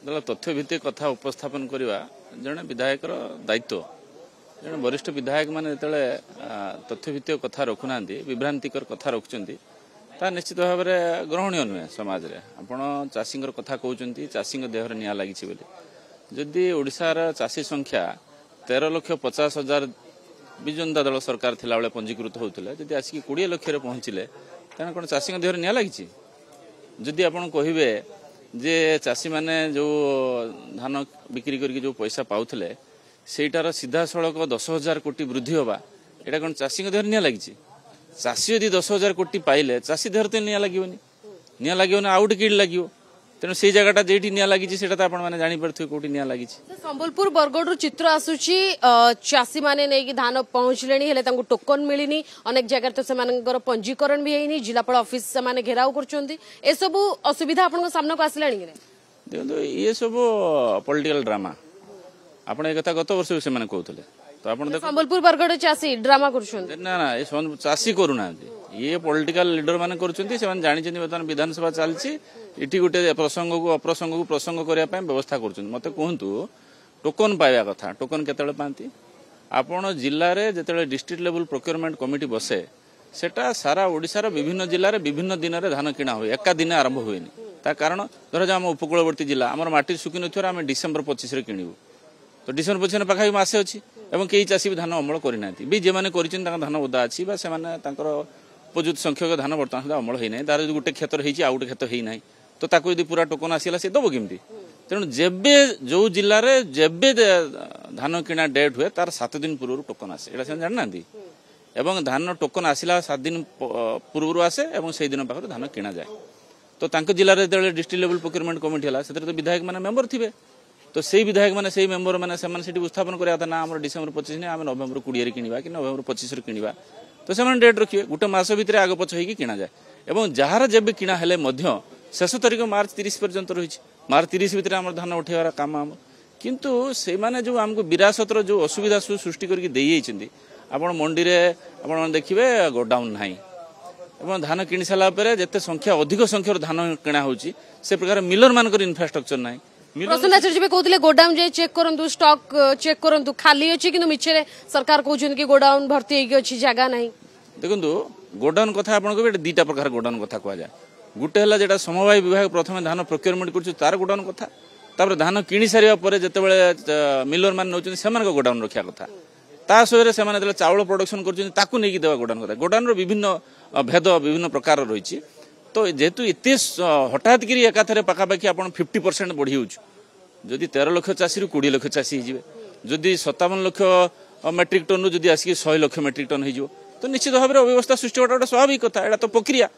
तथ्यभित्तिक कथा उपस्थापन करवा जड़े विधायक दायित्व जड़े वरिष्ठ विधायक मैंने जो तथ्यभित्तिक कथा रखुना विभ्रांतिकर कथा रखुच्च निश्चित भाव में ग्रहणीय नुहे समाज में आपड़ चाषी कथा कहते चाषी देहर निआ लगी जदि ओडिशार चाषी संख्या 13,50,000 विजु जनता दल सरकार थिला बेले पंजीकृत होते जदि आसिक 20 लाख पहुँचले तेना कौन चाषी देहर निआ लगी जदि आपड़ कहे जे चाषी मैंने जो धान बिक्री करके जो पैसा पाउले सेटार सीधा सड़क 10,000 कोटी वृद्धि होगा यहाँ कौन चाषी देहर निआ लगी चाषी यदि 10,000 कोटी पाइले चाषी देहर तो निआ लगे आउट किड लगे तेणु से जगह जेठी निआ लगी मैंने जापर कौटी निआ लगी संबलपुर बरगढ़ चित्र आसूची चाषी मैंने नहीं धान पहुंचले टोकन मिलनी अनेक जगह तो से पंजीकरण भी है जिलापाल ऑफिस से घेराव कर असुविधा आप सामना को आसला देखो ये सब पॉलिटिकल ड्रामा आपड़ एक गत वर्ष से कहते तो आप संबलपुर बरगढ़ चाषी ड्रामा कर ना ना ये चाषी करूना ये पॉलिटिकल लीडर मैंने जानते बर्तमान विधानसभा चलती इटी गोटे प्रसंग को अप्रसंग को प्रसंग करने व्यवस्था कर मत कहतु टोकन पाइबा कथा टोकन केतले पाती आपण जिले में जिते डिस्ट्रिक्ट लेवल प्रोक्योरमेंट कमिटी बसे सेटा सारा ओडिशार विभिन्न जिले विभिन्न दिन में धान किणा हुए एका दिन आरंभ हुए कारण धर आम उपकूलवर्ती जिला आम माटी सुखी नाम डिसेम्बर 25 किणु तो डिसेम्बर 25 पाखापी मसे अच्छी और कई चाषी भी धान अमल करना भी जे मैंने धान ओदा अच्छी उपयुक्त संख्यक धान बर्तमान सुधा अमल होना तार जो गोटे क्षेत्र हो गोटे क्षेत्र होना तो ताको यदि पूरा टोकन आसला सी दब केमती तेणु जेबे जो जिले में जेबे धान किणा डेट हुए तार 7 दिन पूर्व टोकन आसे यहाँ से जानना एवं धान टोकन आसला 7 दिन पूर्व आसे और से दिन पाखे धान किणा जाए तो जिले में जो डिस्ट्रिक्ट लेवल प्रोक्योरमेंट कमिटी है से विधायक मैंने मेम्बर थे तो से विधायक मैंने से मेम्बर मैंने उपस्थापन करा ना आम डिसेम्बर 25 नहीं आम नवेम्बर 20 किणवा कि नवेम्बर 25 किणवा तो से डेट रखिए गोटे मस भितर आग पछ हो किणा जाए और जार जब किणा हेले शेष तारीख मार्च 30 पर्यंत रही मार्च 30 भितर आम धान उठेबार काम आम किंतु से माने जो आमको विरासतर जो असुविधा सृष्टि करके आप मंडी में देखिए गोडाउन ना धान किणी सारापर जिते संख्या अधिक संख्यार धान किणा से प्रकार मिलर मान इनफ्रास्ट्रक्चर ना प्रसन्न आचार्य कहते गोडाउन जाए चेक करूँ स्टॉक चेक करूँ खाली अच्छी कि मिछे सरकार कहते कि गोडाउन भर्ती होगी जगह ना देखो गोडाउन कथा आप दुईटा प्रकार गोडाउन कथा कहुए गोटे है जो समवाय विभाग प्रथम धान प्रोक्योरमेंट कर गोडाउन कथा तापर धान किणी सारे जिते मिलर मान नौ गोडाउन रखा कथा ता सहित से चाउल प्रोडक्शन कर देवा गोडाउन कथा गोडाउन विभिन्न भेद विभिन्न प्रकार रही तो जेहेतु एत हठात कि एकाथरे पखापाखि आप 50% बढ़ी जदि 13 लाख चाषी 20 लाख चाषी जदि 57 लाख मेट्रिक टन रु आसिक 100 लाख मेट्रिक टन हो तो निश्चित भाव में अव्यवस्था सृष्टि गोटे स्वाभाविक कथा यहाँ तो प्रक्रिया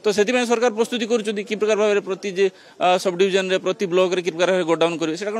तो से सरकार प्रस्तुति कर प्रकार भाव प्रति सब डिविजन प्रति ब्लॉक रे कि प्रकार गोडाउन करेंगे